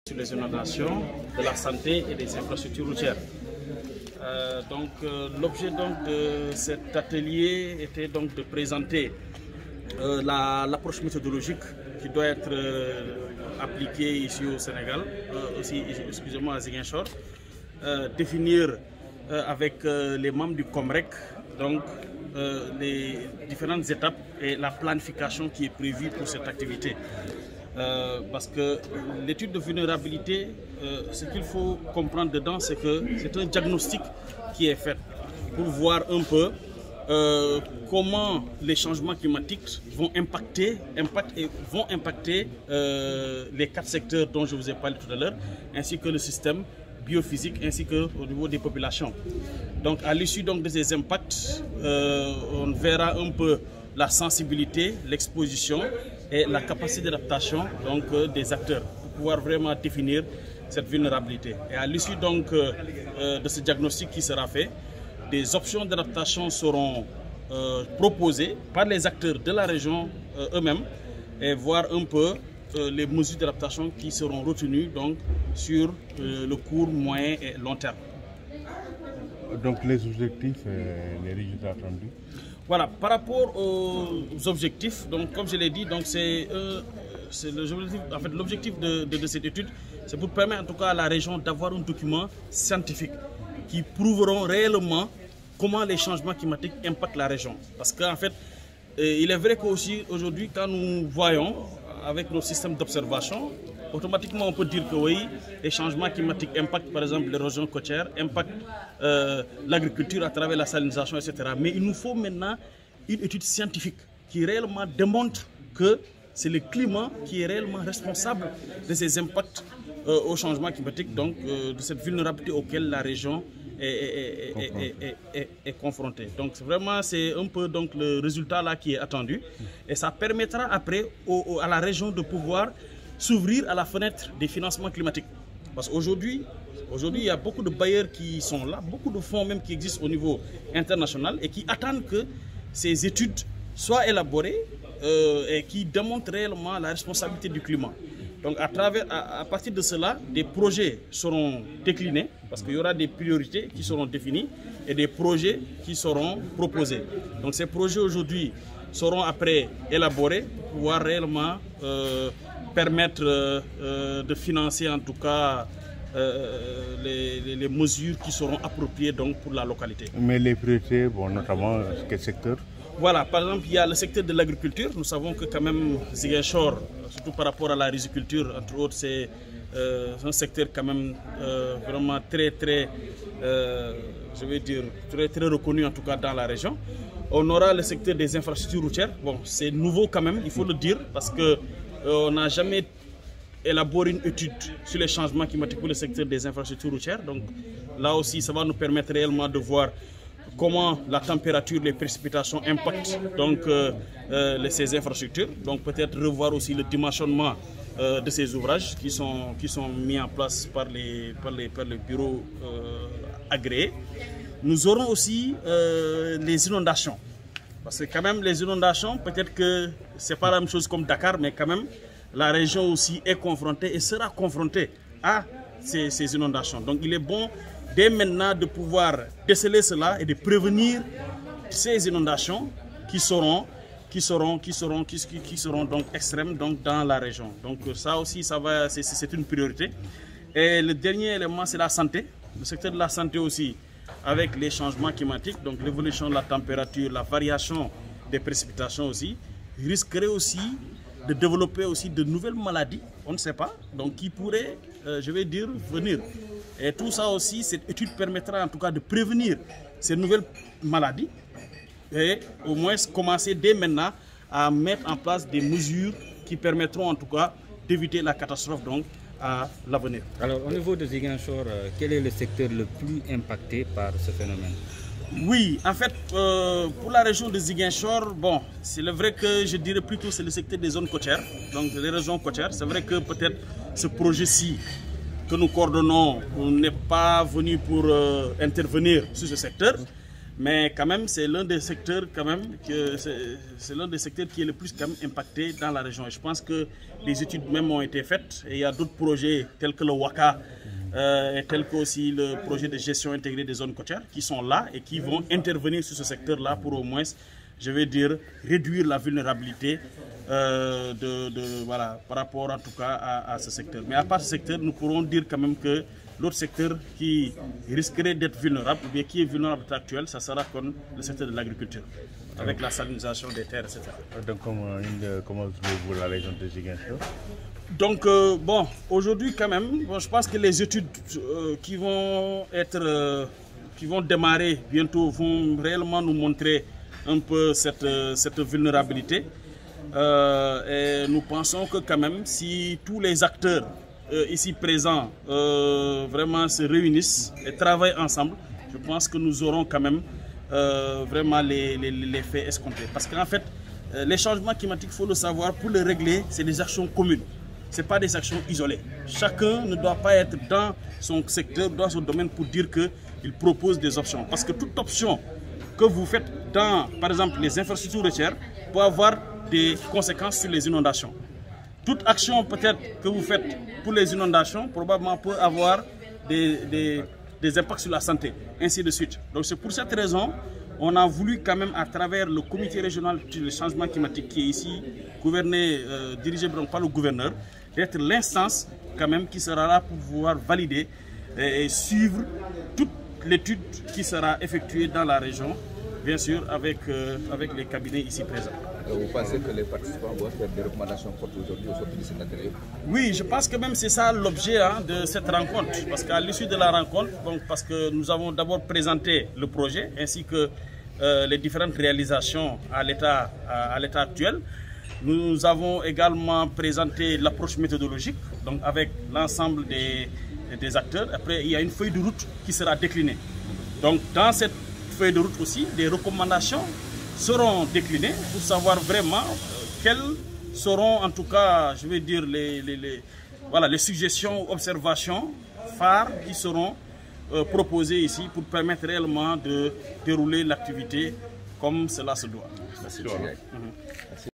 Sur les inondations, de la santé et des infrastructures routières. L'objet de cet atelier était donc de présenter l'approche méthodologique qui doit être appliquée ici au Sénégal, aussi excusez-moi à Ziguinchor, définir avec les membres du COMREC donc les différentes étapes et la planification qui est prévue pour cette activité. Parce que l'étude de vulnérabilité, ce qu'il faut comprendre dedans, c'est que c'est un diagnostic qui est fait pour voir un peu comment les changements climatiques vont impacter les 4 secteurs dont je vous ai parlé tout à l'heure, ainsi que le système biophysique, ainsi qu'au niveau des populations. Donc à l'issue de ces impacts, on verra un peu la sensibilité, l'exposition et la capacité d'adaptation des acteurs pour pouvoir vraiment définir cette vulnérabilité. Et à l'issue de ce diagnostic qui sera fait, des options d'adaptation seront proposées par les acteurs de la région eux-mêmes et voir un peu les mesures d'adaptation qui seront retenues sur le court, moyen et long terme. Donc les objectifs et les résultats attendus? Voilà, par rapport aux objectifs, donc comme je l'ai dit, l'objectif de cette étude, c'est pour permettre en tout cas à la région d'avoir un document scientifique qui prouveront réellement comment les changements climatiques impactent la région. Parce qu'en fait, il est vrai qu'aujourd'hui, quand nous voyons avec nos systèmes d'observation, automatiquement on peut dire que oui, les changements climatiques impactent par exemple les régions côtières, impactent l'agriculture à travers la salinisation, etc. Mais il nous faut maintenant une étude scientifique qui réellement démontre que c'est le climat qui est réellement responsable de ces impacts au changement climatique, donc de cette vulnérabilité auquel la région est confrontée. Donc vraiment c'est un peu le résultat là qui est attendu et ça permettra après à la région de pouvoir s'ouvrir à la fenêtre des financements climatiques. Parce qu'aujourd'hui, il y a beaucoup de bailleurs qui sont là, beaucoup de fonds même qui existent au niveau international et qui attendent que ces études soient élaborées et qui démontrent réellement la responsabilité du climat. Donc à partir de cela, des projets seront déclinés parce qu'il y aura des priorités qui seront définies et des projets qui seront proposés. Donc ces projets aujourd'hui seront après élaborés pour pouvoir réellement permettre de financer en tout cas les mesures qui seront appropriées pour la localité. Mais les priorités, notamment quel secteur? Voilà, par exemple, il y a le secteur de l'agriculture. Nous savons que quand même Ziguinchor, surtout par rapport à la riziculture, entre autres, c'est un secteur quand même vraiment très reconnu en tout cas dans la région. On aura le secteur des infrastructures routières. Bon, c'est nouveau quand même, il faut le dire, parce que on n'a jamais élaboré une étude sur les changements climatiques pour le secteur des infrastructures routières. Donc là aussi, ça va nous permettre réellement de voir comment la température, les précipitations impactent ces infrastructures. Donc peut-être revoir aussi le dimensionnement de ces ouvrages qui sont mis en place par les bureaux agréés. Nous aurons aussi les inondations. Parce que quand même les inondations, peut-être que ce n'est pas la même chose comme Dakar, mais quand même la région aussi est confrontée et sera confrontée à ces inondations. Donc il est bon dès maintenant de pouvoir déceler cela et de prévenir ces inondations qui seront donc extrêmes dans la région. Donc ça aussi, c'est une priorité. Et le dernier élément, c'est la santé. Le secteur de la santé aussi, avec les changements climatiques, donc l'évolution de la température, la variation des précipitations aussi, risquerait aussi de développer aussi de nouvelles maladies, on ne sait pas, donc qui pourraient, venir. Et tout ça aussi, cette étude permettra en tout cas de prévenir ces nouvelles maladies et au moins commencer dès maintenant à mettre en place des mesures qui permettront en tout cas d'éviter la catastrophe à l'avenir. Alors au niveau de Ziguinchor, quel est le secteur le plus impacté par ce phénomène? Oui, en fait, pour la région de Ziguinchor, c'est vrai que je dirais plutôt c'est le secteur des zones côtières, donc les régions côtières. C'est vrai que peut-être ce projet-ci que nous coordonnons n'est pas venu pour intervenir sur ce secteur, Mais quand même, c'est l'un des secteurs c'est l'un des secteurs qui est le plus quand même impacté dans la région. Et je pense que les études même ont été faites et il y a d'autres projets tels que le WACA et tels que aussi le projet de gestion intégrée des zones côtières qui sont là et qui vont intervenir sur ce secteur-là pour au moins, je vais dire, réduire la vulnérabilité voilà, par rapport en tout cas à ce secteur. Mais à part ce secteur, nous pourrons dire quand même que l'autre secteur qui risquerait d'être vulnérable, ou bien qui est vulnérable actuel, ça sera comme le secteur de l'agriculture, avec la salinisation des terres, etc. Donc, comment trouvez-vous la région de Ziguinchor? Donc, bon, aujourd'hui quand même, bon, je pense que les études qui vont démarrer bientôt vont réellement nous montrer un peu cette vulnérabilité. Et nous pensons que quand même, si tous les acteurs ici présents vraiment se réunissent et travaillent ensemble, je pense que nous aurons quand même vraiment les faits escomptés. Parce qu'en fait, les changements climatiques, il faut le savoir, pour les régler, c'est des actions communes. Ce n'est pas des actions isolées. Chacun ne doit pas être dans son secteur, dans son domaine pour dire qu'il propose des options. Parce que toute option que vous faites dans, par exemple, les infrastructures routières peut avoir des conséquences sur les inondations. Toute action peut-être que vous faites pour les inondations, probablement peut avoir des impacts sur la santé, ainsi de suite. Donc c'est pour cette raison, on a voulu quand même à travers le comité régional sur le changement climatique qui est ici, gouverné, dirigé par le gouverneur, d'être l'instance quand même qui sera là pour pouvoir valider et suivre toute l'étude qui sera effectuée dans la région, bien sûr avec les cabinets ici présents. Vous pensez que les participants vont faire des recommandations fortes aujourd'hui au sortir de cet atelier? Oui, je pense que même c'est ça l'objet de cette rencontre. Parce qu'à l'issue de la rencontre, donc, parce que nous avons d'abord présenté le projet ainsi que les différentes réalisations à l'état actuel. Nous avons également présenté l'approche méthodologique, donc avec l'ensemble des acteurs. Après, il y a une feuille de route qui sera déclinée. Donc dans cette feuille de route aussi, des recommandations seront déclinées pour savoir vraiment quelles seront en tout cas, je vais dire, les suggestions, observations phares qui seront proposées ici pour permettre réellement de dérouler l'activité comme cela se doit. Merci.